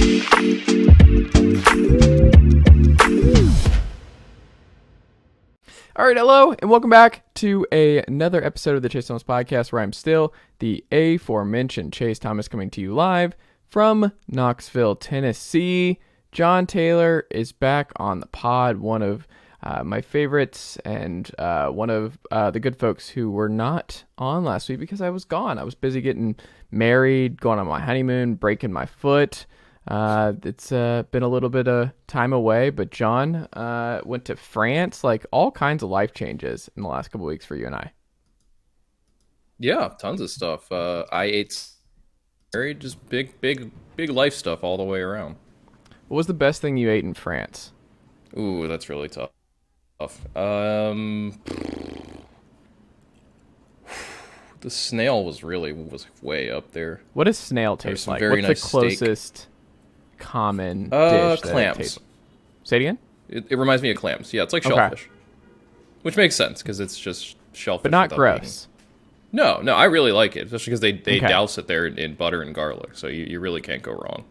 All right, hello, and welcome back to another episode of the Chase Thomas Podcast, where I'm still the aforementioned Chase Thomas, coming to you live from Knoxville, Tennessee. Jon Tayler is back on the pod, one of my favorites, and one of the good folks who were not on last week because I was gone. I was busy getting married, going on my honeymoon, breaking my foot. It's been a little bit of time away, but John went to France, like all kinds of life changes in the last couple of weeks for you and I. Yeah, tons of stuff. I ate just big life stuff all the way around. What was the best thing you ate in France? Ooh, that's really tough. The snail was way up there. What does snail taste like? What's the closest common dish? Clams. Say it again? It reminds me of clams. Yeah, it's like shellfish. Which makes sense because it's just shellfish. But not gross. No, I really like it, especially because they douse it there in butter and garlic, so you really can't go wrong.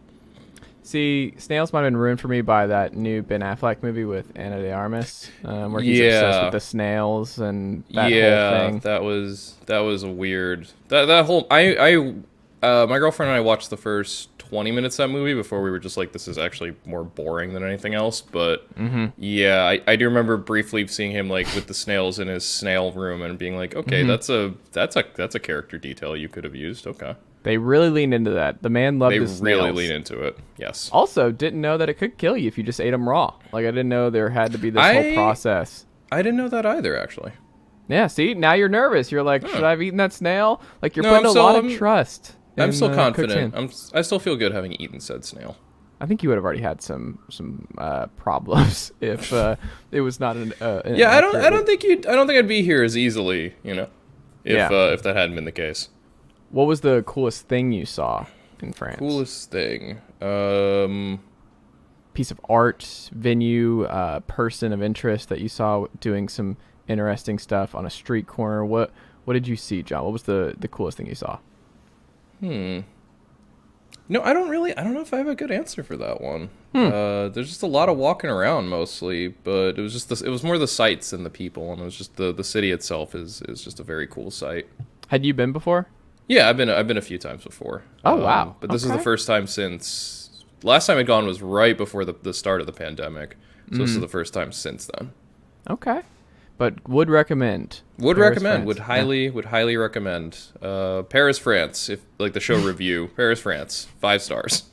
See, snails might have been ruined for me by that new Ben Affleck movie with Ana de Armas, where he's obsessed with the snails and that whole thing. that was a weird that whole my girlfriend and I watched the first 20 minutes of that movie before we were just like, this is actually more boring than anything else. But yeah, I do remember briefly seeing him like with the snails in his snail room and being like, okay, that's a character detail you could have used. Okay. They really leaned into that. The man loved his snails. They really lean into it. Yes. Also, didn't know that it could kill you if you just ate them raw. Like, I didn't know there had to be this whole process. I didn't know that either, actually. Yeah, see? Now you're nervous. You're like, should I have eaten that snail? Like, you're putting a lot of trust. I'm still confident. I still feel good having eaten said snail. I think you would have already had some problems if it was not an yeah, I don't think I'd be here as easily, if that hadn't been the case. What was the coolest thing you saw in France? Coolest thing. Piece of art, venue, person of interest that you saw doing some interesting stuff on a street corner. What did you see, John? What was the coolest thing you saw? No, I don't know if I have a good answer for that one. There's just a lot of walking around mostly, but it was more the sights than the people, and it was just the city itself is just a very cool sight. Had you been before? Yeah, I've been a few times before. Oh, wow. But this is the first time since last time I'd gone was right before the start of the pandemic. So this is the first time since then. Okay. But would recommend. Would highly recommend. Paris, France, if like the show review. Paris, France, 5 stars.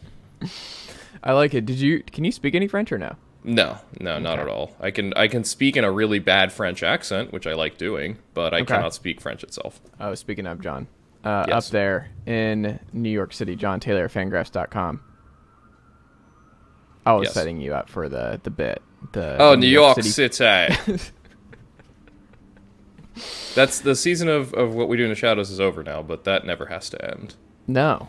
I like it. Can you speak any French or no? No, not at all. I can speak in a really bad French accent, which I like doing, but I cannot speak French itself. Oh, speaking of, John, yes. Up there in New York City, Jon Tayler, Fangraphs.com. I was setting you up for the bit. New York City. That's the season of What We Do in the Shadows is over now, but that never has to end. No,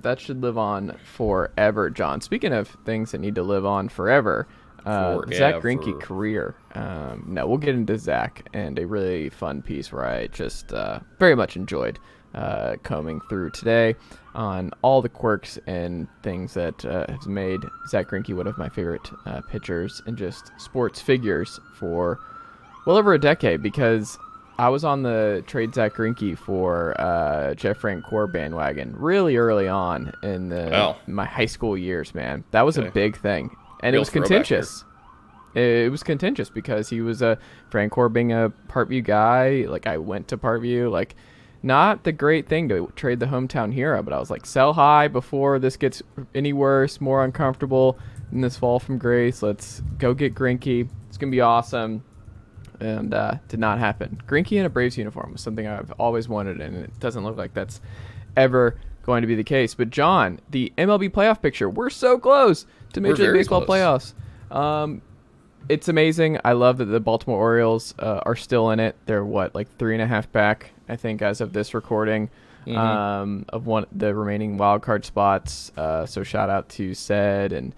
that should live on forever, John. Speaking of things that need to live on forever, Zack Greinke career. No, we'll get into Zack and a really fun piece where I just very much enjoyed combing through today on all the quirks and things that have made Zack Greinke one of my favorite pitchers and just sports figures for well over a decade, because I was on the trade Zack Greinke for Jeff Francoeur bandwagon really early on in my high school years, man. That was a big thing. And it was contentious. It was contentious because he was Francoeur being a Parkview guy. Like, I went to Parkview. Like, not the great thing to trade the hometown hero, but I was like, sell high before this gets any worse, more uncomfortable in this fall from grace. Let's go get Greinke. It's going to be awesome. And did not happen. Greinke in a Braves uniform was something I've always wanted, and it doesn't look like that's ever going to be the case. But John, the MLB playoff picture, we're so close to Major League Baseball playoffs. It's amazing. I love that the Baltimore Orioles are still in it. They're like 3.5 back, I think, as of this recording, of the remaining wild card spots. So shout out to Sed and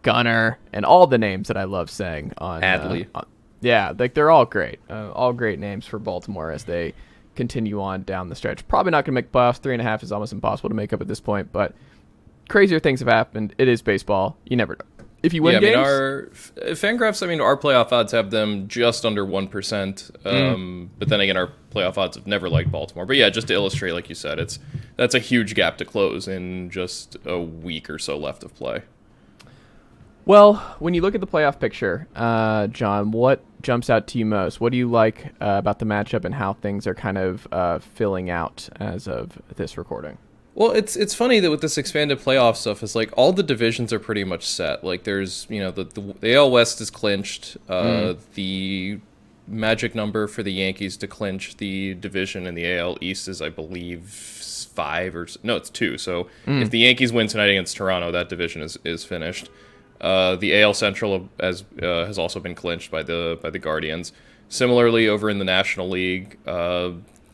Gunner and all the names that I love saying on Adley. Yeah, like they're all great. All great names for Baltimore as they continue on down the stretch. Probably not going to make playoffs. 3.5 is almost impossible to make up at this point, but crazier things have happened. It is baseball. You never know. If you win games, our Fangraphs, our playoff odds have them just under 1%. But then again, our playoff odds have never liked Baltimore. But yeah, just to illustrate, like you said, that's a huge gap to close in just a week or so left of play. Well, when you look at the playoff picture, John, what jumps out to you most? What do you like about the matchup and how things are kind of filling out as of this recording? Well, it's funny that with this expanded playoff stuff, is like all the divisions are pretty much set. Like there's, the AL West is clinched. The magic number for the Yankees to clinch the division in the AL East is, I believe, 5 or no, it's 2. So if the Yankees win tonight against Toronto, that division is finished. The AL Central has also been clinched by the Guardians. Similarly, over in the National League,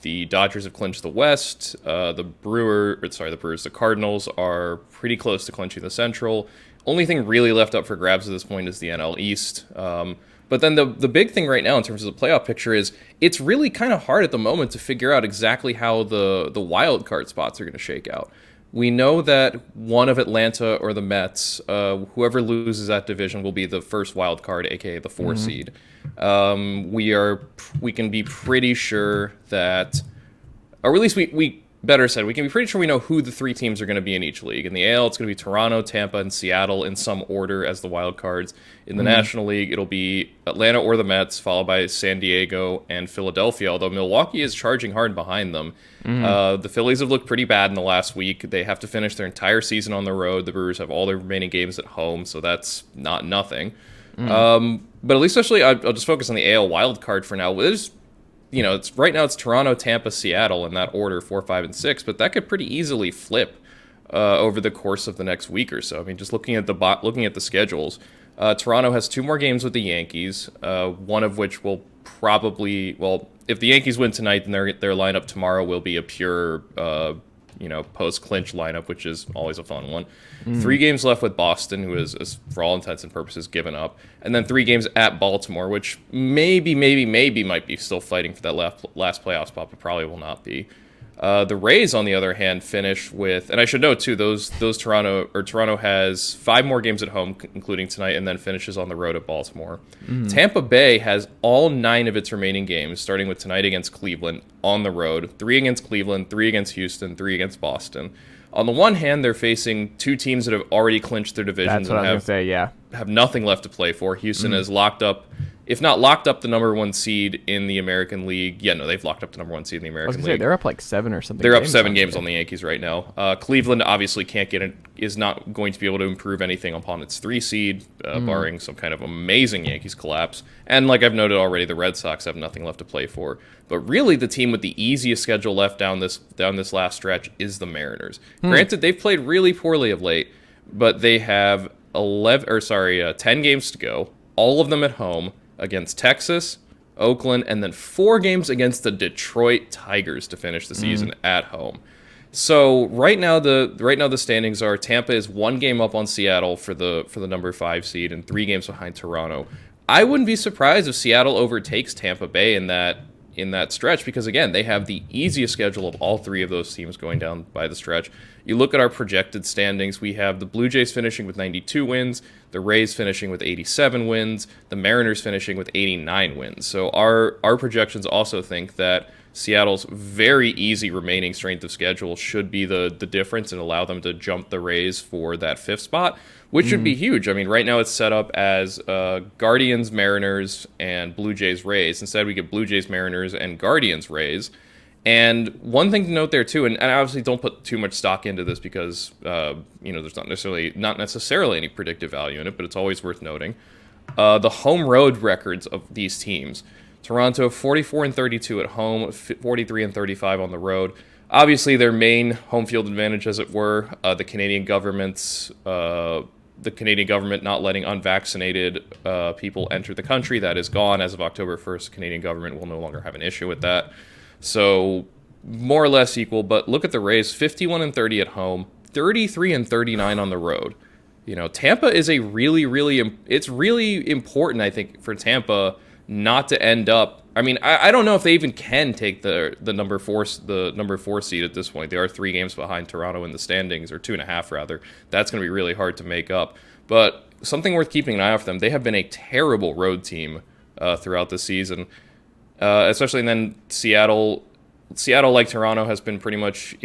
the Dodgers have clinched the West. The Cardinals are pretty close to clinching the Central. Only thing really left up for grabs at this point is the NL East. But then the big thing right now in terms of the playoff picture is it's really kind of hard at the moment to figure out exactly how the wild card spots are going to shake out. We know that one of Atlanta or the Mets, whoever loses that division, will be the first wild card, aka the 4 seed. We can be pretty sure that, or at least we better said, we can be pretty sure we know who the 3 teams are going to be in each league. In the AL, it's going to be Toronto, Tampa, and Seattle in some order as the wild cards. In the National League, it'll be Atlanta or the Mets, followed by San Diego and Philadelphia, although Milwaukee is charging hard behind them. The Phillies have looked pretty bad in the last week. They have to finish their entire season on the road. The Brewers have all their remaining games at home, so that's not nothing. But at least, especially, I'll just focus on the AL wild card for now. There's, right now it's Toronto, Tampa, Seattle in that order, 4, 5, and 6. But that could pretty easily flip over the course of the next week or so. Just looking at the schedules, Toronto has 2 more games with the Yankees. One of which will probably, if the Yankees win tonight, then their lineup tomorrow will be a pure post-clinch lineup, which is always a fun one. 3 games left with Boston, who is for all intents and purposes given up, and then 3 games at Baltimore, which maybe might be still fighting for that last playoff spot, but probably will not be. The Rays, on the other hand, finish with, and I should note too, those Toronto has 5 more games at home, including tonight, and then finishes on the road at Baltimore. Tampa Bay has all 9 of its remaining games, starting with tonight against Cleveland on the road, 3 against Cleveland, 3 against Houston, 3 against Boston. On the one hand, they're facing 2 teams that have already clinched their divisions and have nothing left to play for. Houston has locked up, if not locked up, the number 1 seed in the American League. Yeah, no, they've locked up the number 1 seed in the American League. They're up like 7 or something. They're up 7 games on the Yankees right now. Cleveland obviously is not going to be able to improve anything upon its 3 seed, barring some kind of amazing Yankees collapse. And like I've noted already, the Red Sox have nothing left to play for. But really, the team with the easiest schedule left down this last stretch is the Mariners. Granted, they've played really poorly of late, but they have 10 games to go, all of them at home, against Texas, Oakland, and then 4 games against the Detroit Tigers to finish the season at home. So right now the standings are Tampa is 1 game up on Seattle for the number 5 seed and 3 games behind Toronto. I wouldn't be surprised if Seattle overtakes Tampa Bay in that stretch, because again, they have the easiest schedule of all 3 of those teams going down by the stretch. You look at our projected standings, we have the Blue Jays finishing with 92 wins, the Rays finishing with 87 wins, the Mariners finishing with 89 wins. So our projections also think that Seattle's very easy remaining strength of schedule should be the difference and allow them to jump the Rays for that 5th spot, which would be huge. Right now it's set up as Guardians, Mariners, and Blue Jays, Rays. Instead, we get Blue Jays, Mariners, and Guardians, Rays. And one thing to note there too, and I obviously don't put too much stock into this because there's not necessarily any predictive value in it, but it's always worth noting the home road records of these teams. Toronto 44-32 at home, 43-35 on the road. Obviously, their main home field advantage, as it were, the Canadian government not letting unvaccinated people enter the country. That is gone as of October 1st. The Canadian government will no longer have an issue with that. So more or less equal. But look at the Rays: 51-30 at home, 33-39 on the road. Tampa is it's really important, I think, for Tampa not to end up. I mean, I don't know if they even can take the number four seed at this point. They are 3 games behind Toronto in the standings, or 2.5 rather. That's going to be really hard to make up. But something worth keeping an eye out for them. They have been a terrible road team throughout the season, especially then Seattle. Seattle, like Toronto, has been pretty much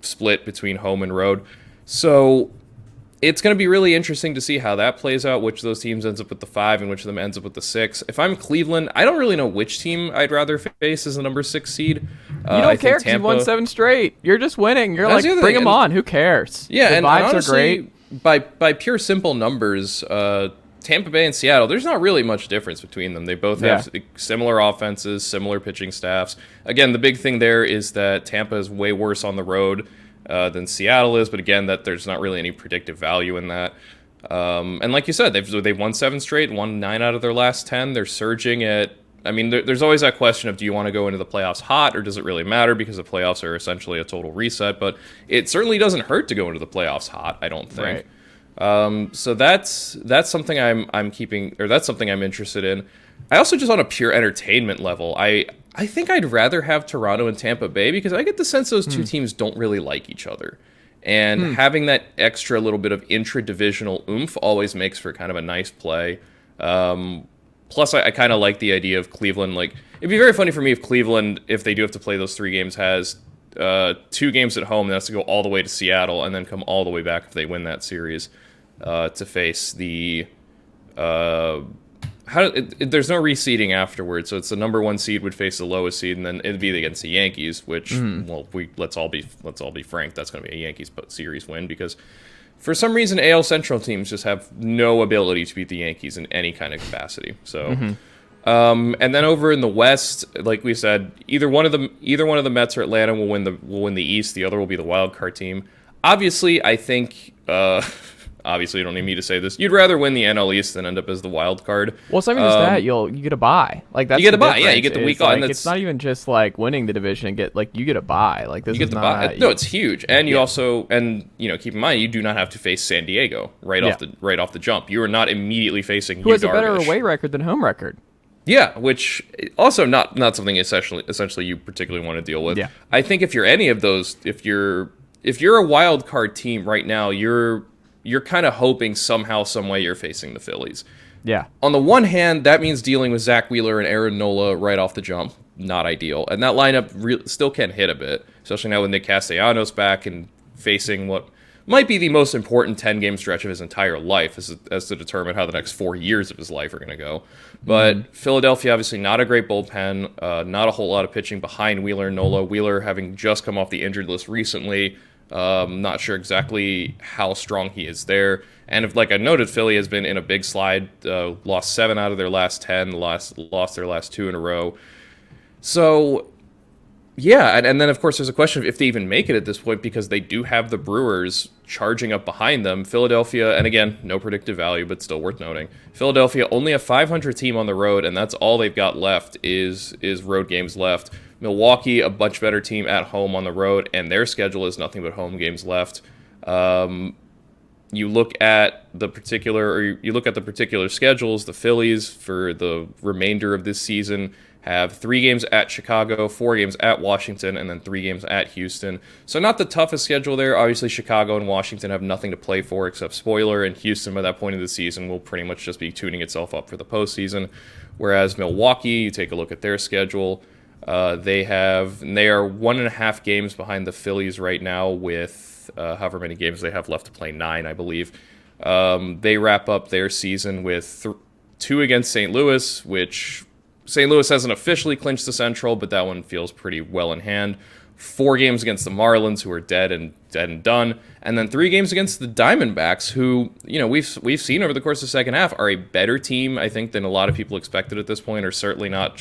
split between home and road. So it's going to be really interesting to see how that plays out, which of those teams ends up with the 5 and which of them ends up with the 6. If I'm Cleveland, I don't really know which team I'd rather face as the number 6 seed. You don't care because you won 7 straight. You're just winning. You're like, bring them on. Who cares? Yeah, the vibes honestly, are great. By pure simple numbers, Tampa Bay and Seattle, there's not really much difference between them. They both have similar offenses, similar pitching staffs. Again, the big thing there is that Tampa is way worse on the road than Seattle is, but again, that there's not really any predictive value in that. And like you said, they've won 7 straight, won 9 out of their last 10. They're surging at. I mean, there's always that question of, do you want to go into the playoffs hot, or does it really matter because the playoffs are essentially a total reset? But it certainly doesn't hurt to go into the playoffs hot, I don't think. Right. So that's something I'm keeping, or that's something I'm interested in. I also, just on a pure entertainment level, I think I'd rather have Toronto and Tampa Bay because I get the sense those two teams don't really like each other. And having that extra little bit of intra-divisional oomph always makes for kind of a nice play. Plus, I kind of like the idea of Cleveland. Like, it'd be very funny for me if Cleveland, if they do have to play those 3 games, has 2 games at home and has to go all the way to Seattle and then come all the way back if they win that series to face the... there's no reseeding afterwards, so it's the number 1 seed would face the lowest seed, and then it'd be against the Yankees, which let's all be frank, that's going to be a Yankees series win because for some reason AL Central teams just have no ability to beat the Yankees in any kind of capacity. So, and then over in the West, like we said, either one of the Mets or Atlanta will win the East. The other will be the wild card team. Obviously, I think. Obviously, you don't need me to say this. You'd rather win the NL East than end up as the wild card. Well, it's not even just that. You get a bye. Like that's you get a bye. Yeah, you get the week off. Like, it's not even just like winning the division and you get a bye. Like this you get the bye. No, it's huge. And you also keep in mind you do not have to face San Diego right off the jump. You are not immediately facing who has a better away record than home record. Yeah, which also not something essentially you particularly want to deal with. Yeah. I think if you're any of those, if you're a wild card team right now, you're kind of hoping somehow, some way you're facing the Phillies. Yeah. On the one hand, that means dealing with Zach Wheeler and Aaron Nola right off the jump. Not ideal. And that lineup still can hit a bit, especially now with Nick Castellanos back and facing what might be the most important 10-game stretch of his entire life as to determine how the next 4 years of his life are going to go. But Philadelphia, obviously not a great bullpen, not a whole lot of pitching behind Wheeler and Nola. Wheeler having just come off the injured list recently. Not sure exactly how strong he is there. And like I noted, Philly has been in a big slide, lost 7 out of their last 10, lost their last 2 in a row. So, yeah, and then of course there's a question of if they even make it at this point because they do have the Brewers charging up behind them. Philadelphia, and again, no predictive value, but still worth noting. Philadelphia, only a .500 team on the road, and that's all they've got left is road games left. Milwaukee, a much better team at home on the road, and their schedule is nothing but home games left. You look at the particular schedules. The Phillies for the remainder of this season have 3 games at Chicago, 4 games at Washington, and then 3 games at Houston. So not the toughest schedule there. Obviously, Chicago and Washington have nothing to play for except spoiler, and Houston by that point of the season will pretty much just be tuning itself up for the postseason. Whereas Milwaukee, you take a look at their schedule. They are 1.5 games behind the Phillies right now with however many games they have left to play, 9, I believe. They wrap up their season with 2 against St. Louis, which St. Louis hasn't officially clinched the Central, but that one feels pretty well in hand. 4 games against the Marlins, who are dead and done, and then 3 games against the Diamondbacks, who we've seen over the course of the second half are a better team, I think, than a lot of people expected at this point. Are certainly not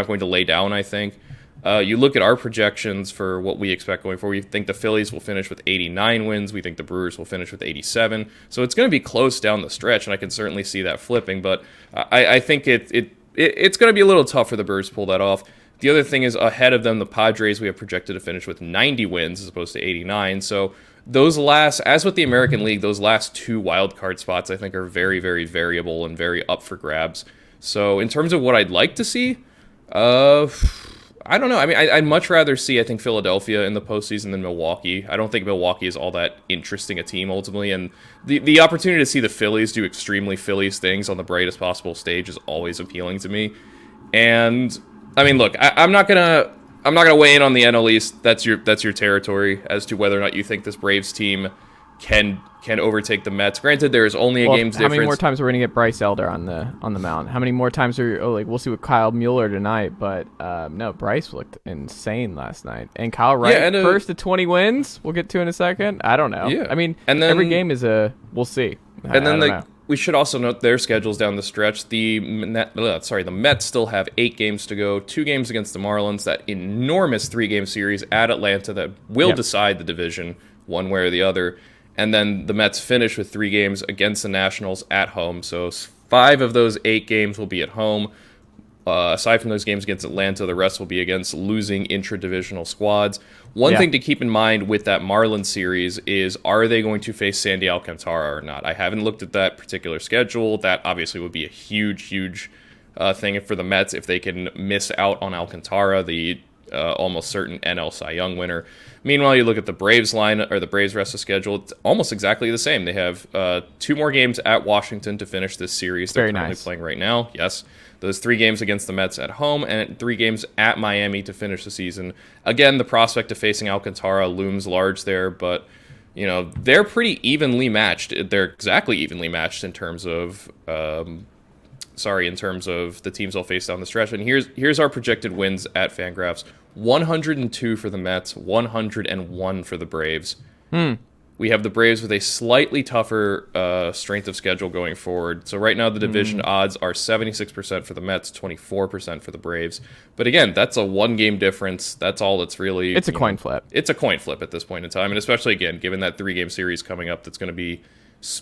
going to lay down, I think. You look at our projections for what we expect going forward. We think the Phillies will finish with 89 wins. We think the Brewers will finish with 87. So it's going to be close down the stretch, and I can certainly see that flipping. But I think it's going to be a little tough for the Brewers to pull that off. The other thing is ahead of them, the Padres, we have projected to finish with 90 wins as opposed to 89. So as with the American League, those last 2 wild card spots I think are very, very variable and very up for grabs. So in terms of what I'd like to see, I don't know. I mean, I'd much rather see, I think, Philadelphia in the postseason than Milwaukee. I don't think Milwaukee is all that interesting a team ultimately, and the opportunity to see the Phillies do extremely Phillies things on the brightest possible stage is always appealing to me. And I mean, look, I'm not gonna weigh in on the NL East. That's your territory as to whether or not you think this Braves team can overtake the Mets. Granted, there is only a game's difference. How many more times are we gonna get Bryce Elder on the mound? How many more times we'll see with Kyle Mueller tonight? But no, Bryce looked insane last night, and Kyle Wright first to 20 wins. We'll get to in a second. I don't know. Yeah. I mean, and then, every game is we'll see. And then we should also note their schedules down the stretch. The Mets still have 8 games to go, 2 games against the Marlins, that enormous 3-game series at Atlanta that will decide the division one way or the other. And then the Mets finish with 3 games against the Nationals at home. So 5 of those 8 games will be at home. Aside from those games against Atlanta, the rest will be against losing intra-divisional squads. One thing to keep in mind with that Marlins series is, are they going to face Sandy Alcantara or not? I haven't looked at that particular schedule. That obviously would be a huge thing for the Mets if they can miss out on Alcantara, the almost certain NL Cy Young winner. Meanwhile, you look at the Braves the Braves rest of schedule, it's almost exactly the same. They have 2 more games at Washington to finish this series. They're currently playing right now. Yes. Those 3 games against the Mets at home and 3 games at Miami to finish the season. Again, the prospect of facing Alcantara looms large there, but they're pretty evenly matched. They're exactly evenly matched in terms of the teams they'll face down the stretch. And here's our projected wins at Fangraphs: 102 for the Mets, 101 for the Braves. We have the Braves with a slightly tougher strength of schedule going forward. So right now the division odds are 76% for the Mets, 24% for the Braves. But again, that's a 1-game difference. That's all that's really... It's a coin flip. It's a coin flip at this point in time. And especially, again, given that 3-game series coming up that's going to be...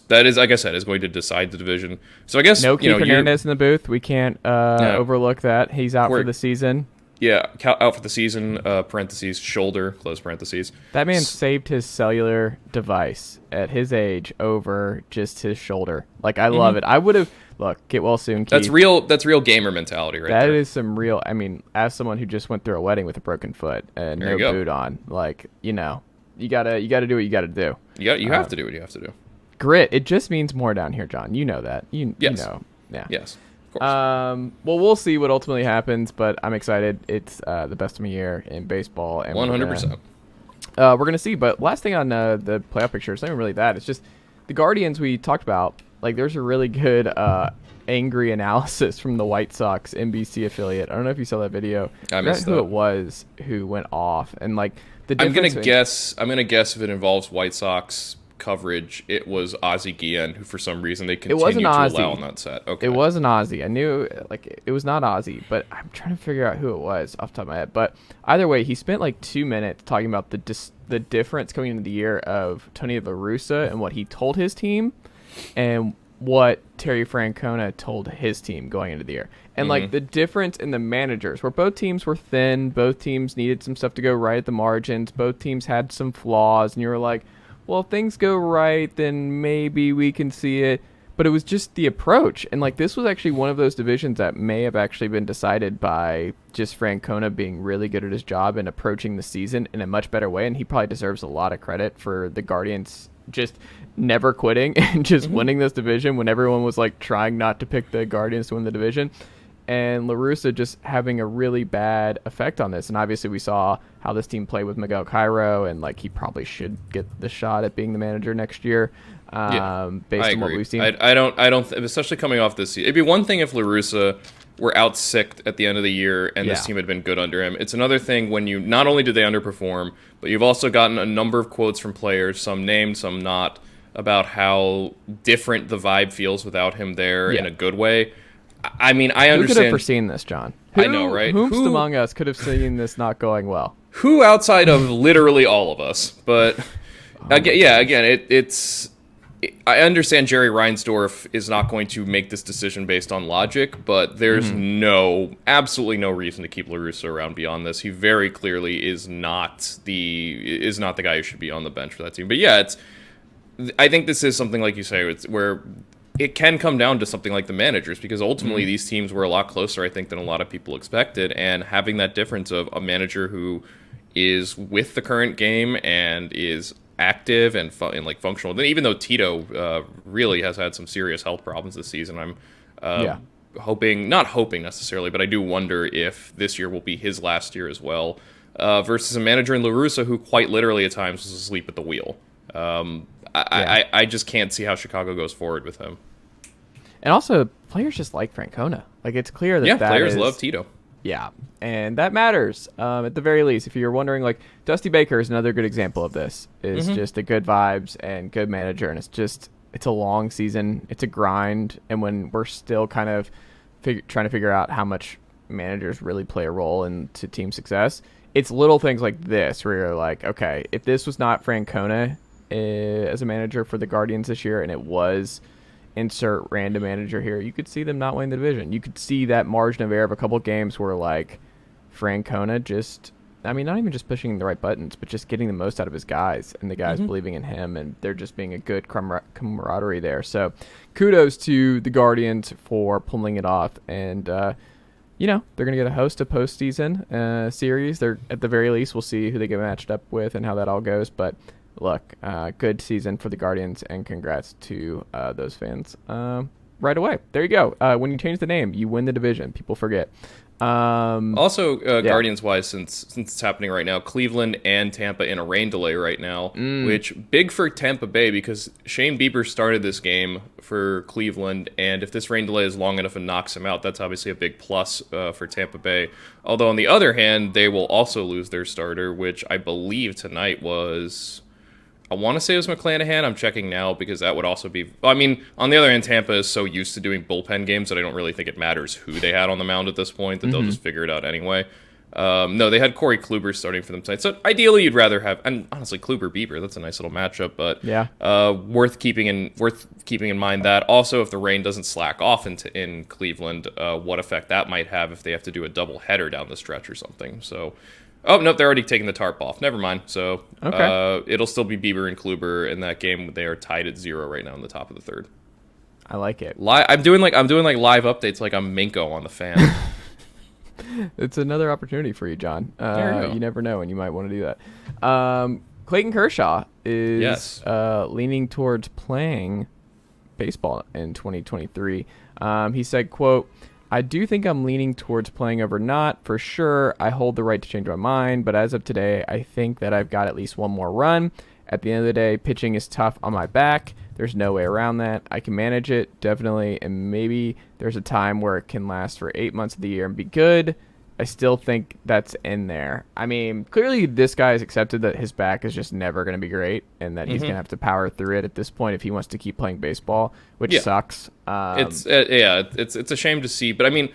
That is, like I said, is going to decide the division. So I guess... No Keith Hernandez in the booth. We can't overlook that. He's out for the season. Yeah, out for the season, parentheses, shoulder, close parentheses. That man saved his cellular device at his age over just his shoulder. Like, I love it. I would have... Look, get well soon, Keith. That's real gamer mentality right there. That is some real... I mean, as someone who just went through a wedding with a broken foot and no boot on, like, you gotta do what you gotta do. You have to do what you have to do. Grit. It just means more down here, John. You know that. You know. Yeah. Yes. Well, we'll see what ultimately happens, but I'm excited. It's the best of my year in baseball, and 100%. We're gonna see. But last thing on the playoff picture, it's not even really that. It's just the Guardians we talked about. Like, there's a really good angry analysis from the White Sox NBC affiliate. I don't know if you saw that video. I missed who it was who went off, and like the. I'm gonna guess if it involves White Sox coverage, it was Ozzie Guillen, who for some reason they continued to allow on that set. Okay. It wasn't Ozzie. I knew it was not Ozzie, but I'm trying to figure out who it was off the top of my head. But either way, he spent like 2 minutes talking about the difference coming into the year of Tony La Russa and what he told his team and what Terry Francona told his team going into the year. And like the difference in the managers, where both teams were thin, both teams needed some stuff to go right at the margins, both teams had some flaws, and you were like, well, if things go right, then maybe we can see it. But it was just the approach. And like, this was actually one of those divisions that may have actually been decided by just Francona being really good at his job and approaching the season in a much better way. And he probably deserves a lot of credit for the Guardians just never quitting and just winning this division when everyone was like trying not to pick the Guardians to win the division. And La Russa just having a really bad effect on this. And obviously we saw how this team played with Miguel Cairo, and like he probably should get the shot at being the manager next year. Based on what we've seen. I don't, especially coming off this season. It'd be one thing if La Russa were out sick at the end of the year and this team had been good under him. It's another thing when you, not only do they underperform, but you've also gotten a number of quotes from players, some named, some not, about how different the vibe feels without him there in a good way. I mean, I understand. Who could have foreseen this, John? I know, right? Whomst among us could have seen this not going well? Who outside of literally all of us? But again, it's I understand Jerry Reinsdorf is not going to make this decision based on logic, but there's absolutely no reason to keep La Russa around beyond this. He very clearly is not the guy who should be on the bench for that team. But yeah, I think this is something like you say, it's where it can come down to something like the managers, because ultimately these teams were a lot closer, I think, than a lot of people expected, and having that difference of a manager who is with the current game and is active and like functional. Even though Tito really has had some serious health problems this season, I'm not hoping necessarily, but I do wonder if this year will be his last year as well. Versus a manager in La Russa who quite literally at times was asleep at the wheel. I just can't see how Chicago goes forward with him. And also, players just like Francona. Like, it's clear that players love Tito. Yeah, and that matters at the very least. If you're wondering, like, Dusty Baker is another good example of this. Is just a good vibes and good manager, and it's a long season. It's a grind, and when we're still kind of trying to figure out how much managers really play a role into team success, it's little things like this where you're like, okay, if this was not Francona as a manager for the Guardians this year, and it was insert random manager here, you could see them not winning the division. You could see that margin of error of a couple of games where, like, Francona not even just pushing the right buttons, but just getting the most out of his guys, and the guys believing in him, and there just being a good camaraderie there. So kudos to the Guardians for pulling it off, and they're going to get a host of postseason series. They're, at the very least, we'll see who they get matched up with and how that all goes, but look, good season for the Guardians, and congrats to those fans right away. There you go. When you change the name, you win the division. People forget. Guardians-wise, since it's happening right now, Cleveland and Tampa in a rain delay right now, which big for Tampa Bay because Shane Bieber started this game for Cleveland, and if this rain delay is long enough and knocks him out, that's obviously a big plus for Tampa Bay. Although, on the other hand, they will also lose their starter, which I believe tonight was... I want to say it was McClanahan. I'm checking now because that would also be... I mean, on the other hand, Tampa is so used to doing bullpen games that I don't really think it matters who they had on the mound at this point, that they'll just figure it out anyway. No, they had Corey Kluber starting for them tonight. So ideally, you'd rather have... And honestly, Kluber-Bieber, that's a nice little matchup, but worth keeping in mind that. Also, if the rain doesn't slack off in Cleveland, what effect that might have if they have to do a double header down the stretch or something. So... Oh, nope, they're already taking the tarp off. Never mind. So it'll still be Bieber and Kluber in that game. They are tied at 0 right now in the top of the third. I like it. I'm doing live updates like I'm Minko on the Fan. It's another opportunity for you, John. You never know, and you might want to do that. Clayton Kershaw is leaning towards playing baseball in 2023. He said, quote, "I do think I'm leaning towards playing over not. For sure, I hold the right to change my mind, but as of today, I think that I've got at least one more run. At the end of the day, pitching is tough on my back. There's no way around that. I can manage it, definitely, and maybe there's a time where it can last for 8 months of the year and be good. I still think that's in there." I mean, clearly this guy has accepted that his back is just never going to be great and that he's going to have to power through it at this point if he wants to keep playing baseball, which sucks. It's a shame to see. But, I mean,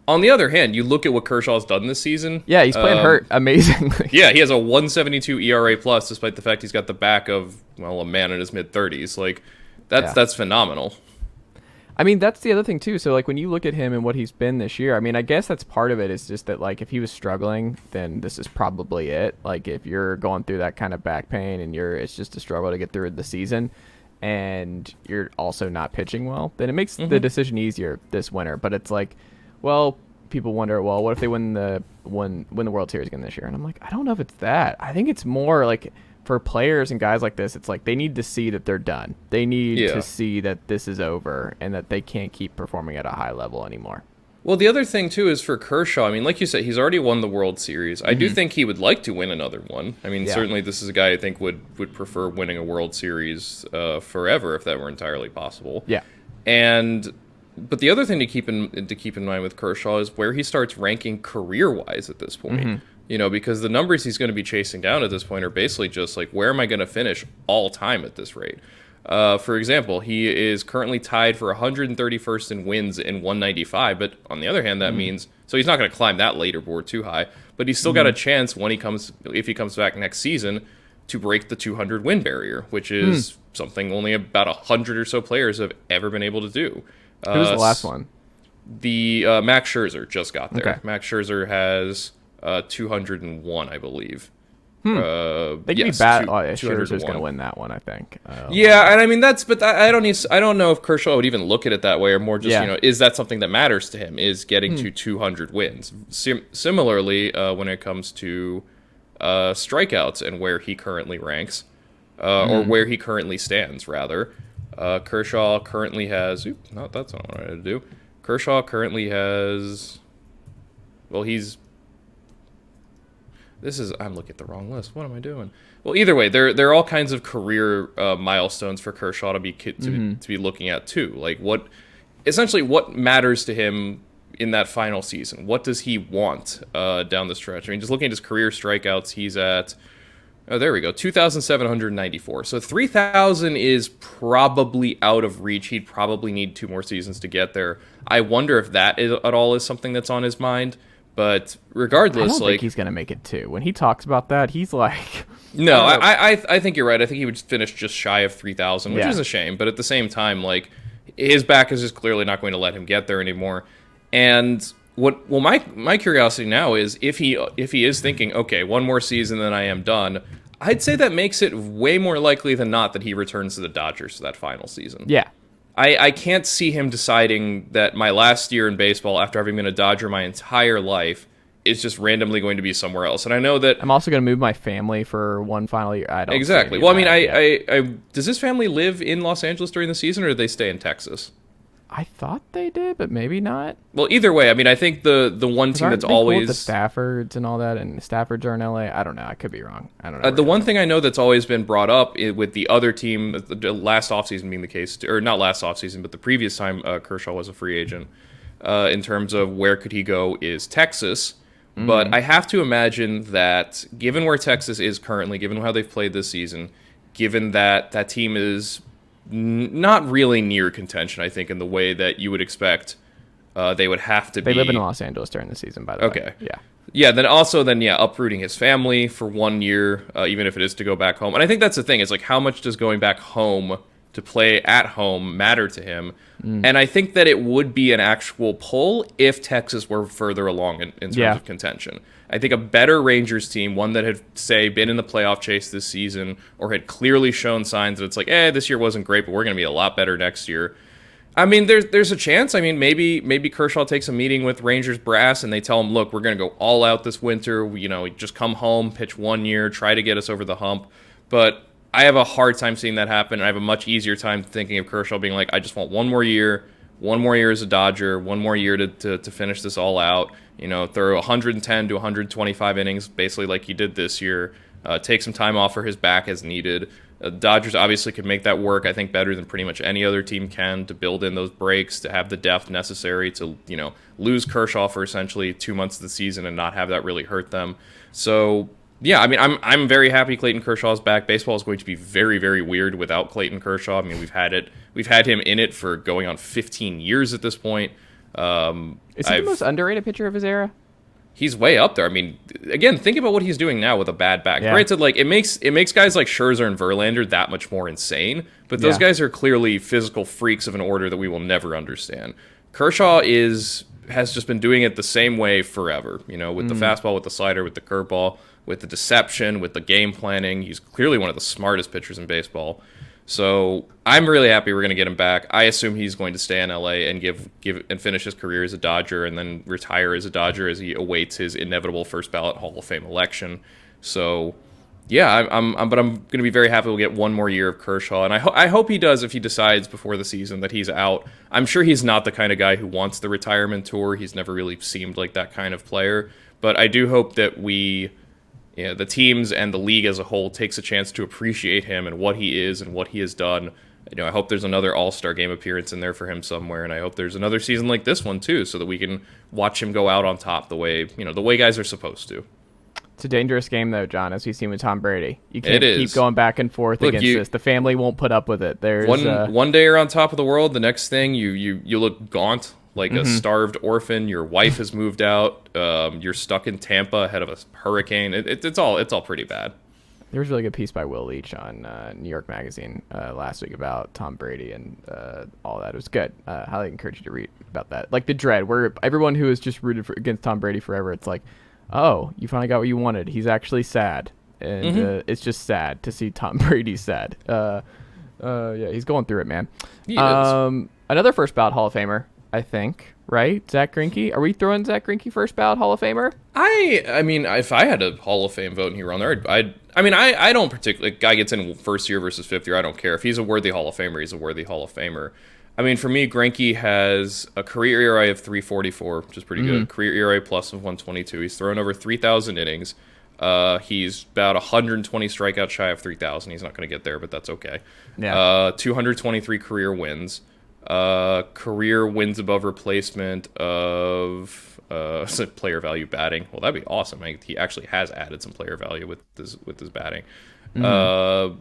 on the other hand, you look at what Kershaw's done this season. Yeah, he's playing hurt amazingly. Yeah, he has a 1.72 ERA plus despite the fact he's got the back of, well, a man in his mid-30s. Like, that's phenomenal. I mean, that's the other thing, too. So, like, when you look at him and what he's been this year, I mean, I guess that's part of it is just that, like, if he was struggling, then this is probably it. Like, if you're going through that kind of back pain and it's just a struggle to get through the season and you're also not pitching well, then it makes the decision easier this winter. But it's like, well, people wonder, well, what if they win the World Series again this year? And I'm like, I don't know if it's that. I think it's more like... For players and guys like this, it's like they need to see that they're done. They need to see that this is over and that they can't keep performing at a high level anymore. Well, the other thing, too, is for Kershaw. I mean, like you said, he's already won the World Series. I do think he would like to win another one. I mean, certainly this is a guy I think would prefer winning a World Series forever if that were entirely possible. Yeah. But the other thing to keep in mind with Kershaw is where he starts ranking career-wise at this point. You know, because the numbers he's going to be chasing down at this point are basically just like, where am I going to finish all time at this rate? For example, he is currently tied for 131st in wins in 195, but on the other hand, that means, so he's not going to climb that leaderboard too high, but he's still got a chance if he comes back next season to break the 200 win barrier, which is something only about 100 or so players have ever been able to do. Who was the last one? The Max Scherzer just got there. Okay. Max Scherzer has 201, I believe. They can be bad. Scherzer's going to win that one, I think. Yeah, and I mean I don't know if Kershaw would even look at it that way, or more just is that something that matters to him? Is getting to 200 wins? Similarly, when it comes to strikeouts and where he currently ranks, or where he currently stands, rather. Kershaw currently has. That's not what I wanted to do. Kershaw currently has. Well, I'm looking at the wrong list. What am I doing? Well, either way, there are all kinds of career milestones for Kershaw to be looking at too. Like what matters to him in that final season. What does he want down the stretch? I mean, just looking at his career strikeouts, he's at. Oh, there we go. 2,794. So 3,000 is probably out of reach. He'd probably need 2 more seasons to get there. I wonder if that at all is something that's on his mind. But regardless, I don't think he's going to make it 2. When he talks about that, he's like... No, I think you're right. I think he would finish just shy of 3,000, which is a shame. But at the same time, like, his back is just clearly not going to let him get there anymore. And my curiosity now is if he is thinking, okay, 1 more season, then I am done. I'd say that makes it way more likely than not that he returns to the Dodgers for that final season. Yeah. I can't see him deciding that my last year in baseball, after having been a Dodger my entire life, is just randomly going to be somewhere else. And I know that... I'm also going to move my family for 1 final year. I don't exactly. Well, I mean, I does his family live in Los Angeles during the season, or do they stay in Texas? I thought they did, but maybe not. Well, either way, I mean, I think the one team that's always... the Staffords and all that, and the Staffords are in LA. I don't know. I could be wrong. I don't know. The one thing I know that's always been brought up with the other team, the last offseason being the case, or not last offseason, but the previous time Kershaw was a free agent, in terms of where could he go, is Texas. But I have to imagine that, given where Texas is currently, given how they've played this season, given that that team is... not really near contention, I think, in the way that you would expect they would have to be. They live in Los Angeles during the season, by the way. Okay. Yeah. Yeah, then uprooting his family for 1 year, even if it is to go back home. And I think that's the thing, is like, how much does going back home to play at home matter to him? And I think that it would be an actual pull if Texas were further along in terms of contention. I think a better Rangers team, one that had, say, been in the playoff chase this season, or had clearly shown signs that it's like, this year wasn't great, but we're going to be a lot better next year. I mean, there's a chance. I mean, maybe Kershaw takes a meeting with Rangers brass and they tell him, look, we're going to go all out this winter. Just come home, pitch 1 year, try to get us over the hump. But I have a hard time seeing that happen. I have a much easier time thinking of Kershaw being like, I just want 1 more year as a Dodger, 1 more year to finish this all out. Throw 110 to 125 innings, basically like he did this year. Take some time off for his back as needed. Dodgers obviously can make that work, I think, better than pretty much any other team can, to build in those breaks, to have the depth necessary to, lose Kershaw for essentially 2 months of the season and not have that really hurt them. So, yeah, I mean, I'm very happy Clayton Kershaw's back. Baseball is going to be very, very weird without Clayton Kershaw. I mean, we've had him in it for going on 15 years at this point. Is he the most underrated pitcher of his era? He's way up there. I mean, again, think about what he's doing now with a bad back. Yeah. Granted, like it makes guys like Scherzer and Verlander that much more insane, but those guys are clearly physical freaks of an order that we will never understand. Kershaw has just been doing it the same way forever, with the fastball, with the slider, with the curveball, with the deception, with the game planning. He's clearly one of the smartest pitchers in baseball. So I'm really happy we're going to get him back. I assume he's going to stay in LA and give and finish his career as a Dodger and then retire as a Dodger as he awaits his inevitable first ballot Hall of Fame election. So yeah, but I'm going to be very happy we'll get 1 more year of Kershaw, and I hope he does if he decides before the season that he's out. I'm sure he's not the kind of guy who wants the retirement tour. He's never really seemed like that kind of player, but I do hope that the teams and the league as a whole takes a chance to appreciate him and what he is and what he has done. I hope there's another All-Star game appearance in there for him somewhere, and I hope there's another season like this one too, so that we can watch him go out on top the way guys are supposed to. It's a dangerous game though, John, as we've seen with Tom Brady. You can't keep going back and forth against this. The family won't put up with it. There's one day you're on top of the world, the next thing you look gaunt, like a starved orphan. Your wife has moved out. You're stuck in Tampa ahead of a hurricane. It's all pretty bad. There was a really good piece by Will Leach on New York Magazine last week about Tom Brady and all that. It was good. Highly encourage you to read about that. Like the dread, where everyone who has just rooted against Tom Brady forever, it's like, oh, you finally got what you wanted. He's actually sad, and it's just sad to see Tom Brady sad. Yeah, he's going through it, man. He is. Another first ballot Hall of Famer, I think. Right, Zack Greinke. Are we throwing Zack Greinke first ballot Hall of Famer? I mean, if I had a Hall of Fame vote and he were on there, I don't particularly. Guy gets in first year versus fifth year. I don't care if he's a worthy Hall of Famer. He's a worthy Hall of Famer. I mean, for me, Greinke has a career ERA of 3.44, which is pretty good. Career ERA plus of 122. He's thrown over 3,000 innings. He's about 120 strikeouts shy of 3,000. He's not going to get there, but that's okay. Yeah. 223 career wins. Career wins above replacement of player value batting. Well, that'd be awesome. He actually has added some player value with his batting. Where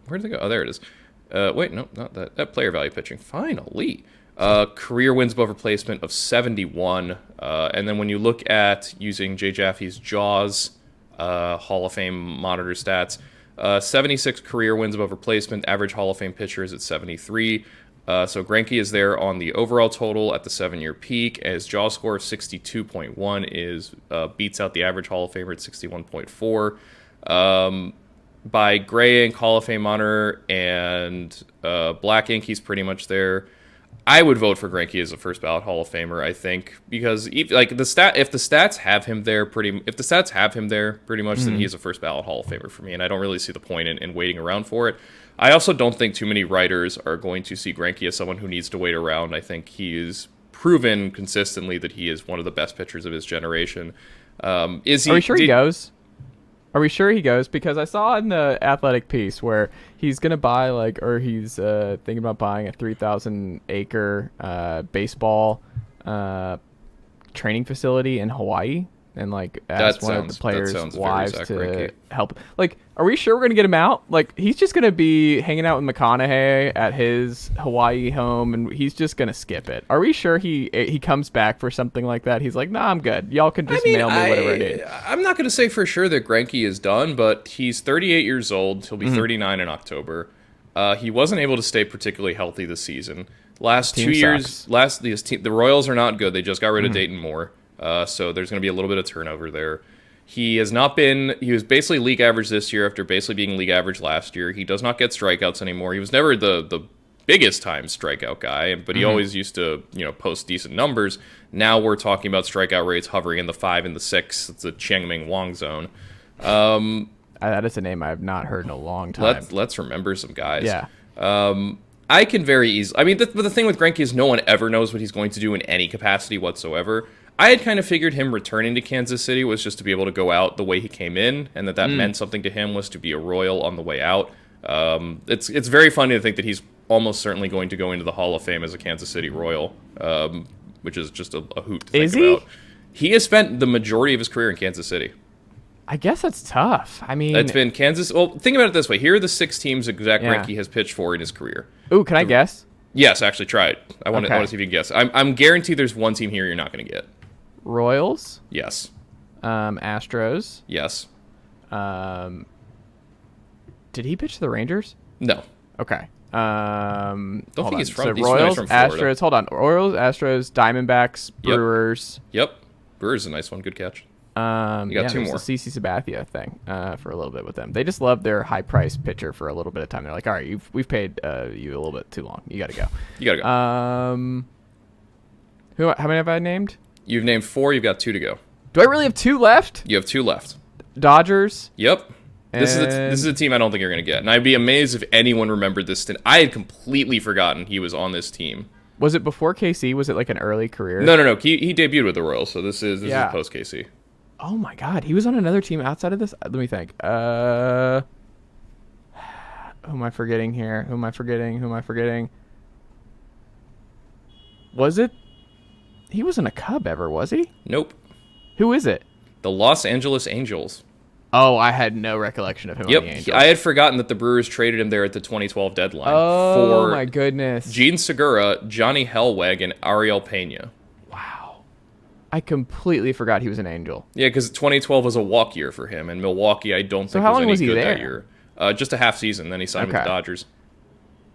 did they go? Oh, there it is. Wait, no, not that. That player value pitching. Finally. Career wins above replacement of 71. And then when you look at using Jay Jaffe's JAWS Hall of Fame monitor stats, 76 career wins above replacement. Average Hall of Fame pitcher is at 73. So Greinke is there on the overall total at the 7-year peak. His JAWS score of 62.1 is beats out the average Hall of Famer at 61.4. By gray ink Hall of Fame monitor and black ink, he's pretty much there. I would vote for Greinke as a first ballot Hall of Famer. I think because if the stats have him there pretty much, then he's a first ballot Hall of Famer for me, and I don't really see the point in waiting around for it. I also don't think too many writers are going to see Greinke as someone who needs to wait around. I think he's proven consistently that he is one of the best pitchers of his generation. Are we sure he goes? Are we sure he goes? Because I saw in the Athletic piece where he's going to buy he's thinking about buying a 3,000-acre baseball training facility in Hawaii and ask one of the players' wives to help. Are we sure we're going to get him out? He's just going to be hanging out with McConaughey at his Hawaii home, and he's just going to skip it. Are we sure he comes back for something like that? He's like, nah, I'm good. Y'all can just mail me whatever it is. I'm not going to say for sure that Greinke is done, but he's 38 years old. He'll be 39 in October. He wasn't able to stay particularly healthy this season. Last 2 years, the Royals are not good. They just got rid of Dayton Moore. So there's going to be a little bit of turnover there. He was basically league average this year after basically being league average last year. He does not get strikeouts anymore. He was never the biggest time strikeout guy, but he always used to, post decent numbers. Now we're talking about strikeout rates hovering in the 5 and the 6. It's a Changming Wong zone. That is a name I have not heard in a long time. Let's remember some guys. Yeah. I can very easily. I mean, but the thing with Greinke is no one ever knows what he's going to do in any capacity whatsoever. I had kind of figured him returning to Kansas City was just to be able to go out the way he came in, and that meant something to him was to be a Royal on the way out. It's very funny to think that he's almost certainly going to go into the Hall of Fame as a Kansas City Royal, which is just a hoot to think about. He has spent the majority of his career in Kansas City. I guess that's tough. I mean, it's been Kansas. Well, think about it this way. Here are the 6 teams that Zack Greinke has pitched for in his career. Ooh, can I guess? Yes, actually, try it. I want to see if you can guess. I'm guaranteed there's one team here you're not going to get. Royals? Yes. Astros? Yes. Did he pitch to the Rangers? No. Okay. Don't think he's from. So he's Royals, from Florida. Astros. Hold on. Royals, Astros, Diamondbacks, Brewers. Yep. Brewers is a nice one. Good catch. You got 2 more. The CC Sabathia thing for a little bit with them. They just love their high-priced pitcher for a little bit of time. They're like, all right, we've paid you a little bit too long. You got to go. How many have I named? You've named 4. You've got 2 to go. Do I really have 2 left? You have 2 left. Dodgers. Yep. This is a team I don't think you're going to get. And I'd be amazed if anyone remembered this. I had completely forgotten he was on this team. Was it before KC? Was it an early career? No. He debuted with the Royals, so this is post KC. Oh my God, he was on another team outside of this? Let me think. Who am I forgetting here? Who am I forgetting? Was it? He wasn't a Cub ever, was he? Nope. Who is it? The Los Angeles Angels. Oh, I had no recollection of him on the Angels. I had forgotten that the Brewers traded him there at the 2012 deadline. Oh, my goodness. Gene Segura, Johnny Helweg, and Ariel Pena. Wow. I completely forgot he was an Angel. Yeah, because 2012 was a walk year for him, and Milwaukee I don't think was any good that year. Just a half season, then he signed with the Dodgers.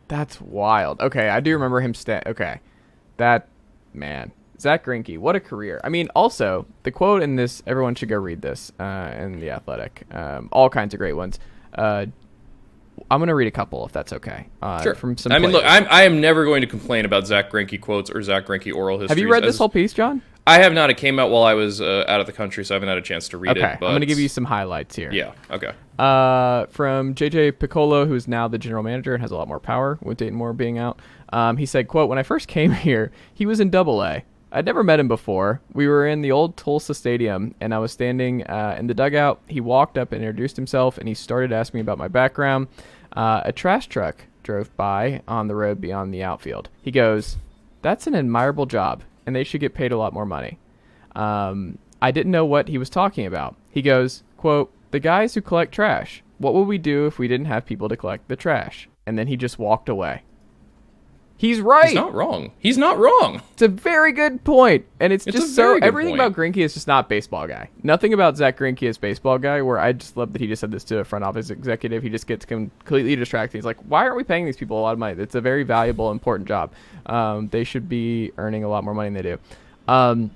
That's wild. Okay, I do remember him okay. That, man. Zach Greinke, what a career. I mean, also, the quote in this, everyone should go read this in The Athletic. All kinds of great ones. I'm going to read a couple, if that's okay. Sure. From some look, I am never going to complain about Zach Greinke quotes or Zach Greinke oral histories. Have you read this whole piece, John? I have not. It came out while I was out of the country, so I haven't had a chance to read it. Okay, I'm going to give you some highlights here. Yeah, okay. From J.J. Piccolo, who's now the general manager and has a lot more power with Dayton Moore being out. He said, quote, "When I first came here, he was in Double-A. I'd never met him before. We were in the old Tulsa Stadium, and I was standing in the dugout. He walked up and introduced himself, and he started asking me about my background. A trash truck drove by on the road beyond the outfield. He goes, 'That's an admirable job, and they should get paid a lot more money.' I didn't know what he was talking about. He goes, quote, 'The guys who collect trash. What would we do if we didn't have people to collect the trash?' And then he just walked away." He's right. He's not wrong. It's a very good point. And it's just so, everything about Greinke is just not baseball guy. Nothing about Zack Greinke is baseball guy, where I just love that he just said this to a front office executive. He just gets completely distracted. He's like, why aren't we paying these people a lot of money? It's a very valuable, important job. They should be earning a lot more money than they do.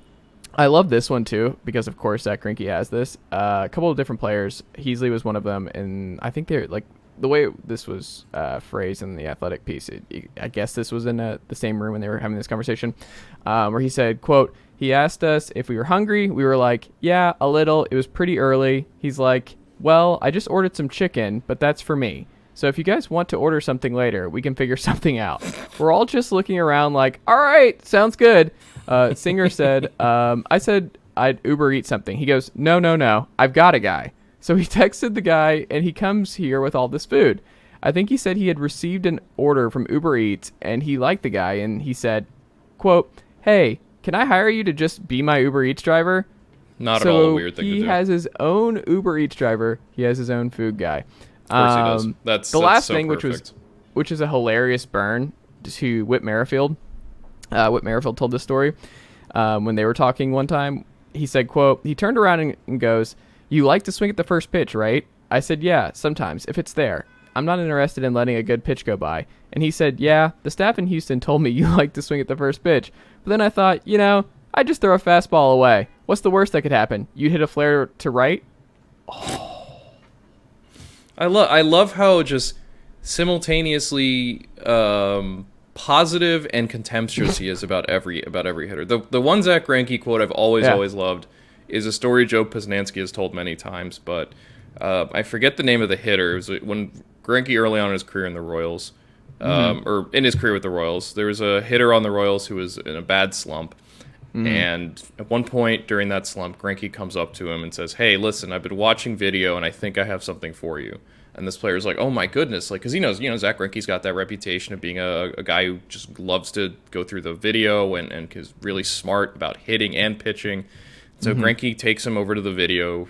I love this one too, because of course Zack Greinke has this. A couple of different players. Heasley was one of them, and I think they're like, the way this was phrased in the Athletic piece, I guess this was in the same room when they were having this conversation, where he said, quote, "He asked us if we were hungry. We were like, yeah, a little. It was pretty early. He's like, well, I just ordered some chicken, but that's for me. So if you guys want to order something later, we can figure something out." We're all just looking around like, all right, sounds good. Singer said, I said I'd Uber Eat something. He goes, no, I've got a guy. So he texted the guy, and he comes here with all this food. I think he said he had received an order from Uber Eats, and he liked the guy, and he said, quote, "Hey, can I hire you to just be my Uber Eats driver?" Not at all a weird thing to do. He has his own Uber Eats driver. He has his own food guy. Of course he does. That's last so thing, perfect. which is a hilarious burn to Whit Merrifield. Whit Merrifield told this story when they were talking one time. He said, quote, he turned around and goes, "You like to swing at the first pitch, right?" I said, "Yeah, sometimes, if it's there. I'm not interested in letting a good pitch go by." And he said, "Yeah, the staff in Houston told me you like to swing at the first pitch. But then I thought, I'd just throw a fastball away. What's the worst that could happen? You'd hit a flare to right?" Oh. I love how just simultaneously positive and contemptuous he is about every hitter. The one Zack Greinke quote I've always loved is a story Joe Posnanski has told many times, but I forget the name of the hitter. It was when Greinke early on in his career in the Royals, or in his career with the Royals, there was a hitter on the Royals who was in a bad slump, and at one point during that slump, Greinke comes up to him and says, "Hey, listen, I've been watching video, and I think I have something for you." And this player's like, "Oh my goodness!" Like, because he knows, Zack Greinke's got that reputation of being a guy who just loves to go through the video and is really smart about hitting and pitching. So Greinke takes him over to the video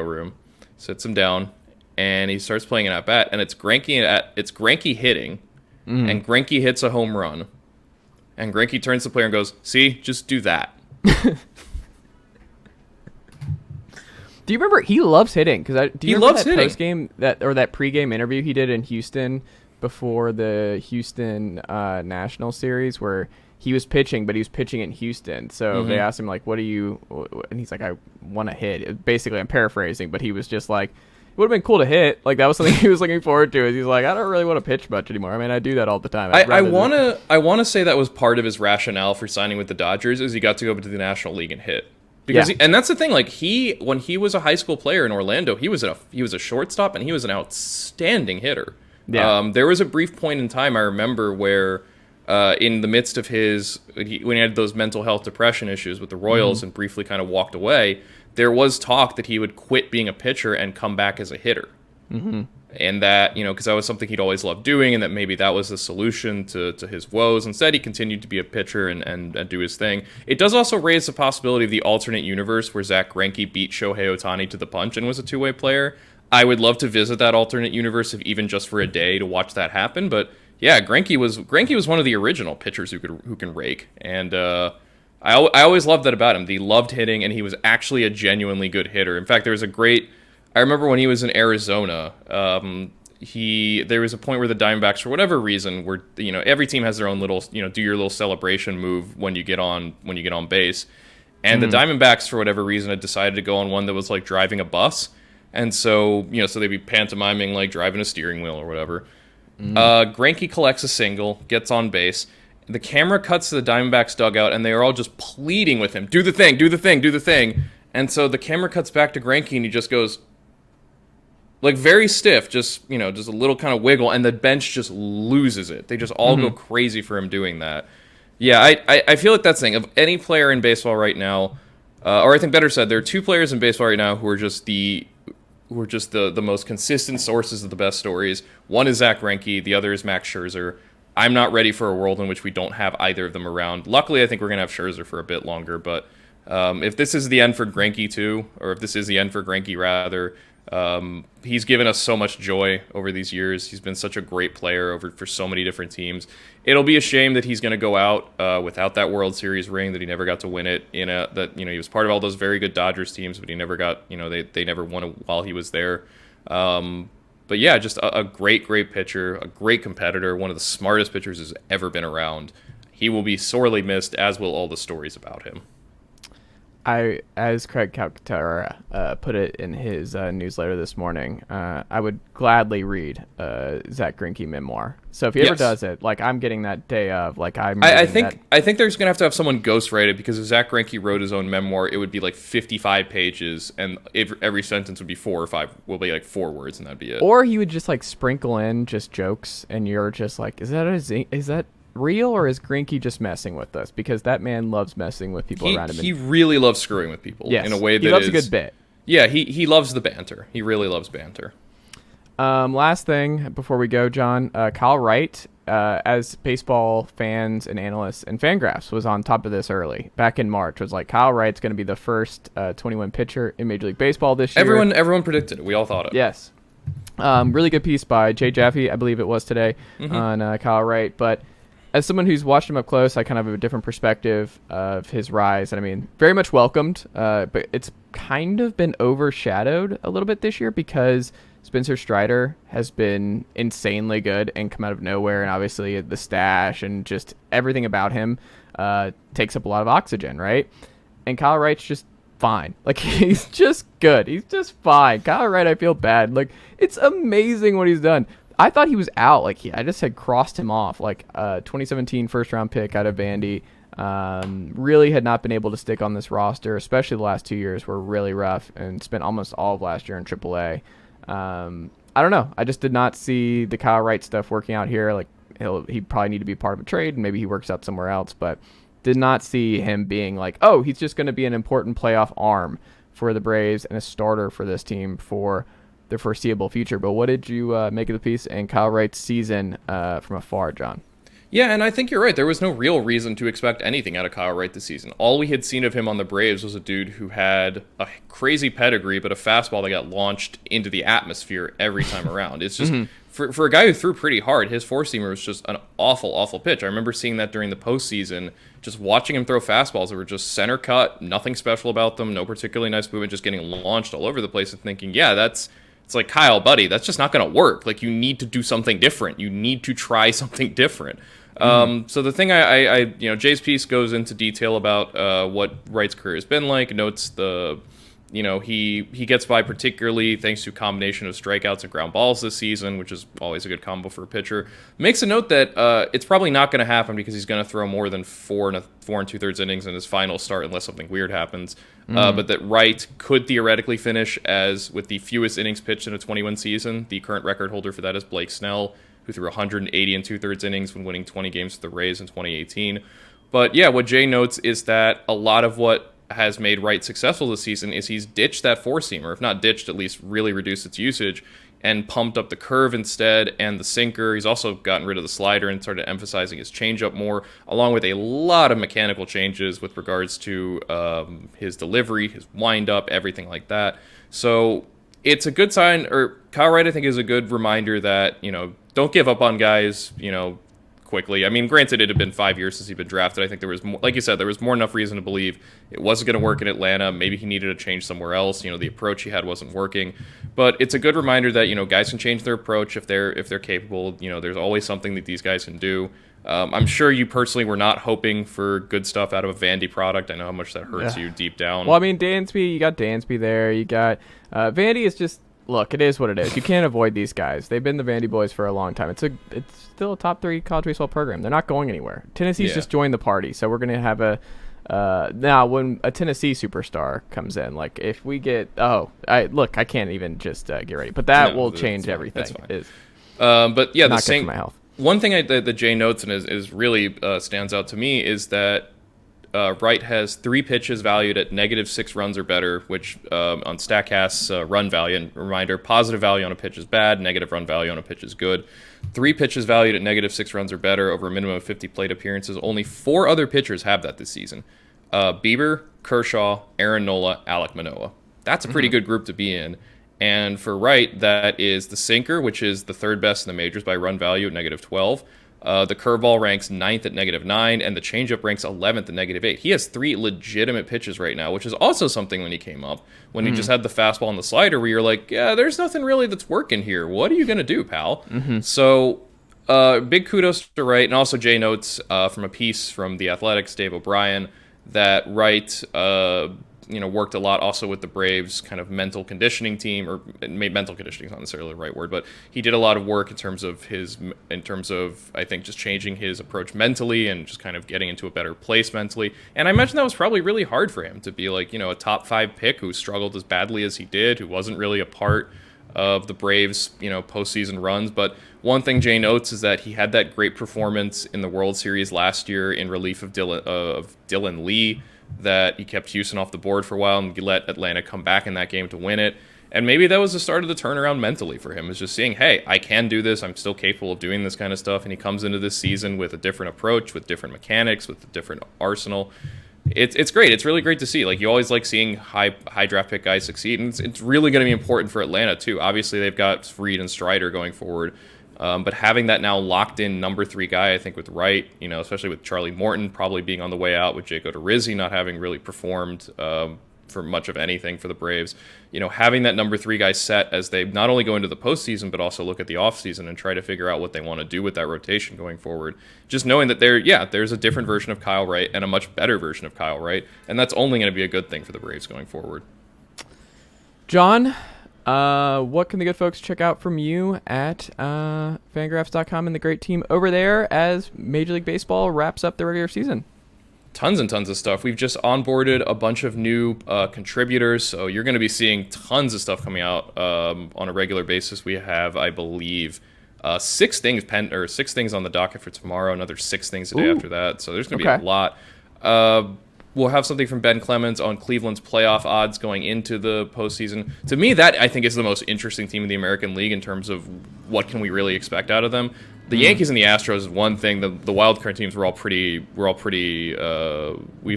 room, sits him down, and he starts playing an at bat. And it's Greinke hitting, and Greinke hits a home run. And Greinke turns to the player and goes, "See, just do that." Do you remember he loves hitting? Because he loves that hitting. Post-game that pregame interview he did in Houston before the Houston National Series, where he was pitching, but he was pitching in Houston. So they asked him, like, "What do you?" And he's like, "I want to hit." Basically, I'm paraphrasing, but he was just like, "It would have been cool to hit." Like, that was something he was looking forward to. He's like, "I don't really want to pitch much anymore. I mean, I do that all the time." I want to say that was part of his rationale for signing with the Dodgers, is he got to go to the National League and hit. Because and that's the thing, like, when he was a high school player in Orlando, he was a shortstop, and he was an outstanding hitter. Yeah. There was a brief point in time I remember where in the midst of when he had those mental health depression issues with the Royals and briefly kind of walked away, there was talk that he would quit being a pitcher and come back as a hitter. And that, because that was something he'd always loved doing, and that maybe that was the solution to his woes. Instead, he continued to be a pitcher and do his thing. It does also raise the possibility of the alternate universe where Zack Greinke beat Shohei Ohtani to the punch and was a two-way player. I would love to visit that alternate universe, if even just for a day, to watch that happen. But yeah, Greinke was one of the original pitchers who can rake, and I always loved that about him. He loved hitting, and he was actually a genuinely good hitter. In fact, there was I remember when he was in Arizona, there was a point where the Diamondbacks, for whatever reason, were, every team has their own little, do your little celebration move when you get on base. And the Diamondbacks, for whatever reason, had decided to go on one that was like driving a bus. And so, so they'd be pantomiming like driving a steering wheel or whatever. Greinke collects a single, gets on base. The camera cuts to the Diamondbacks dugout, and they are all just pleading with him, do the thing, do the thing, do the thing. And so the camera cuts back to Greinke, and he just goes, like, very stiff, just a little kind of wiggle, and the bench just loses it. They just all go crazy for him doing that. Yeah, I feel like that's the thing. Of any player in baseball right now, or I think better said, there are two players in baseball right now who are just the most consistent sources of the best stories. One is Zack Greinke, the other is Max Scherzer. I'm not ready for a world in which we don't have either of them around. Luckily, I think we're going to have Scherzer for a bit longer, but if this is the end for Greinke too, or if this is the end for Greinke rather, he's given us so much joy over these years. He's been such a great player for so many different teams. It'll be a shame that he's going to go out without that World Series ring, that he never got to win it. He was part of all those very good Dodgers teams, but he never got, they never won it while he was there. But yeah, just a great pitcher, a great competitor, one of the smartest pitchers who's ever been around. He will be sorely missed, as will all the stories about him. As Craig Calcaterra put it in his newsletter this morning, I would gladly read Zack Greinke memoir. So if he ever does it, like, I'm getting that day of, like, I think there's gonna have someone ghostwrite it, because if Zack Greinke wrote his own memoir, it would be like 55 pages, and every sentence would be 4 or 5, will be like 4 words, and that'd be it. Or he would just like sprinkle in just jokes, and you're just like, is that real, or is Greinke just messing with us? Because that man loves messing with people around him. He really loves screwing with people in a way that he loves a good bit. Yeah, he loves the banter. He really loves banter. Last thing before we go, John, Kyle Wright, as baseball fans and analysts and Fangraphs was on top of this early. Back in March, was like, Kyle Wright's going to be the first 21 pitcher in Major League Baseball this year. Everyone predicted it. We all thought it. Yes. Really good piece by Jay Jaffe, I believe it was today, on Kyle Wright. But as someone who's watched him up close, I kind of have a different perspective of his rise. And I mean, very much welcomed, but it's kind of been overshadowed a little bit this year because Spencer Strider has been insanely good and come out of nowhere. And obviously the stash and just everything about him takes up a lot of oxygen, right? And Kyle Wright's just fine. Like, he's just good. He's just fine. Kyle Wright, I feel bad. Like, it's amazing what he's done. I thought he was out. Like, I just had crossed him off. Like, 2017 first-round pick out of Vandy. Really had not been able to stick on this roster, especially the last 2 years were really rough, and spent almost all of last year in AAA. I don't know. I just did not see the Kyle Wright stuff working out here. Like, he'd probably need to be part of a trade, and maybe he works out somewhere else, but did not see him being like, oh, he's just going to be an important playoff arm for the Braves and a starter for this team for the foreseeable future. But what did you make of the piece and Kyle Wright's season from afar, John? Yeah, and I think you're right. There was no real reason to expect anything out of Kyle Wright this season. All we had seen of him on the Braves was a dude who had a crazy pedigree, but a fastball that got launched into the atmosphere every time around. It's just, for a guy who threw pretty hard, his four-seamer was just an awful, awful pitch. I remember seeing that during the postseason, just watching him throw fastballs that were just center cut, nothing special about them, no particularly nice movement, just getting launched all over the place, and thinking, yeah, it's like, Kyle, buddy, that's just not going to work. Like, you need to do something different. You need to try something different. So the thing Jay's piece goes into detail about what Wright's career has been like, notes he gets by particularly thanks to a combination of strikeouts and ground balls this season, which is always a good combo for a pitcher. Makes a note that it's probably not going to happen because he's going to throw more than 4 and 2/3 innings in his final start unless something weird happens. But that Wright could theoretically finish as with the fewest innings pitched in a 21 season. The current record holder for that is Blake Snell, who threw 180 and 2/3 innings when winning 20 games with the Rays in 2018. But yeah, what Jay notes is that a lot of what has made Wright successful this season is he's ditched that four-seamer, if not ditched, at least really reduced its usage, and pumped up the curve instead and the sinker. He's also gotten rid of the slider and started emphasizing his changeup more, along with a lot of mechanical changes with regards to his delivery, his windup, everything like that. So it's a good sign, or Kyle Wright, I think, is a good reminder that, don't give up on guys, quickly. I mean, granted, it had been 5 years since he'd been drafted. I think there was more, like you said, there was more enough reason to believe it wasn't going to work in Atlanta. Maybe he needed to change somewhere else. The approach he had wasn't working. But it's a good reminder that, guys can change their approach if they're capable. There's always something that these guys can do. I'm sure you personally were not hoping for good stuff out of a Vandy product. I know how much that hurts you deep down. Well, I mean, Dansby, you got Dansby there. You got Vandy is just, look, it is what it is. You can't avoid these guys. They've been the Vandy boys for a long time. It's still a top 3 college baseball program. They're not going anywhere. Tennessee's just joined the party. So we're going to have now when a Tennessee superstar comes in, like if we get, I can't even just get ready. But that will change everything. That's fine. But yeah, the same. For my health. One thing that Jay notes and is really stands out to me is that Wright has 3 pitches valued at -6 runs or better, which on StatCast's run value, and reminder, positive value on a pitch is bad, negative run value on a pitch is good. 3 pitches valued at -6 runs or better over a minimum of 50 plate appearances. Only 4 other pitchers have that this season. Bieber, Kershaw, Aaron Nola, Alek Manoah. That's a pretty good group to be in. And for Wright, that is the sinker, which is the 3rd best in the majors by run value at -12. The curveball ranks 9th at -9, and the changeup ranks 11th at -8. He has 3 legitimate pitches right now, which is also something when he came up, when he just had the fastball and the slider, where you're like, yeah, there's nothing really that's working here. What are you going to do, pal? So big kudos to Wright. And also Jay notes from a piece from The Athletic's Dave O'Brien that Wright worked a lot also with the Braves kind of mental conditioning team, or mental conditioning is not necessarily the right word, but he did a lot of work in terms of I think just changing his approach mentally and just kind of getting into a better place mentally. And I imagine that was probably really hard for him to be like, a top 5 pick who struggled as badly as he did, who wasn't really a part of the Braves, postseason runs. But one thing Jay notes is that he had that great performance in the World Series last year in relief of Dylan Lee, that he kept Houston off the board for a while and let Atlanta come back in that game to win it. And maybe that was the start of the turnaround mentally for him, is just seeing, hey, I can do this. I'm still capable of doing this kind of stuff. And he comes into this season with a different approach, with different mechanics, with a different arsenal. It's great. It's really great to see. Like, you always like seeing high draft pick guys succeed. And it's really going to be important for Atlanta, too. Obviously, they've got Fried and Strider going forward. But having that now locked in number 3 guy, I think with Wright, especially with Charlie Morton probably being on the way out, with Jake Odorizzi not having really performed for much of anything for the Braves, having that number 3 guy set as they not only go into the postseason, but also look at the offseason and try to figure out what they want to do with that rotation going forward. Just knowing that there's a different version of Kyle Wright and a much better version of Kyle Wright, and that's only going to be a good thing for the Braves going forward. John, what can the good folks check out from you at Fangraphs.com and the great team over there as Major League Baseball wraps up the regular season? Tons and tons of stuff. We've just onboarded a bunch of new contributors, so you're going to be seeing tons of stuff coming out on a regular basis. We have, I believe, 6 things on the docket for tomorrow, another 6 things a day after that, so there's going to be a lot. We'll have something from Ben Clemens on Cleveland's playoff odds going into the postseason. To me, that I think is the most interesting team in the American League in terms of what can we really expect out of them. The Yankees and the Astros is one thing. The wild card teams we've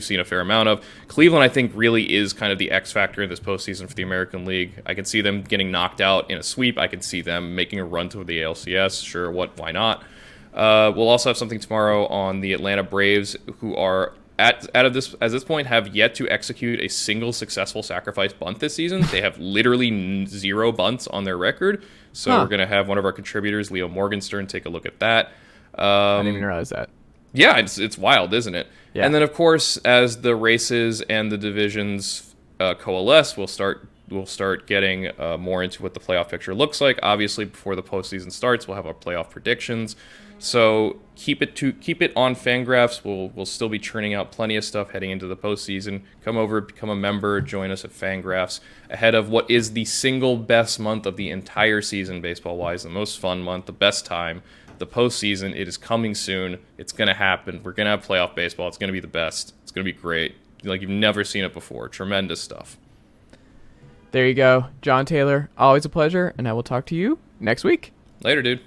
seen a fair amount of. Cleveland, I think, really is kind of the X factor in this postseason for the American League. I can see them getting knocked out in a sweep. I can see them making a run to the ALCS. Sure, why not? We'll also have something tomorrow on the Atlanta Braves, who are at this point have yet to execute a single successful sacrifice bunt this season. They have literally 0 bunts on their record. So we're going to have one of our contributors, Leo Morgenstern, take a look at that. I didn't even realize that. Yeah, it's wild, isn't it? Yeah. And then, of course, as the races and the divisions coalesce, we'll start getting more into what the playoff picture looks like. Obviously, before the postseason starts, we'll have our playoff predictions. So keep it on Fangraphs. We'll still be churning out plenty of stuff heading into the postseason. Come over, become a member, join us at Fangraphs ahead of what is the single best month of the entire season, baseball-wise, the most fun month, the best time, the postseason. It is coming soon. It's going to happen. We're going to have playoff baseball. It's going to be the best. It's going to be great. Like you've never seen it before. Tremendous stuff. There you go. Jon Tayler, always a pleasure, and I will talk to you next week. Later, dude.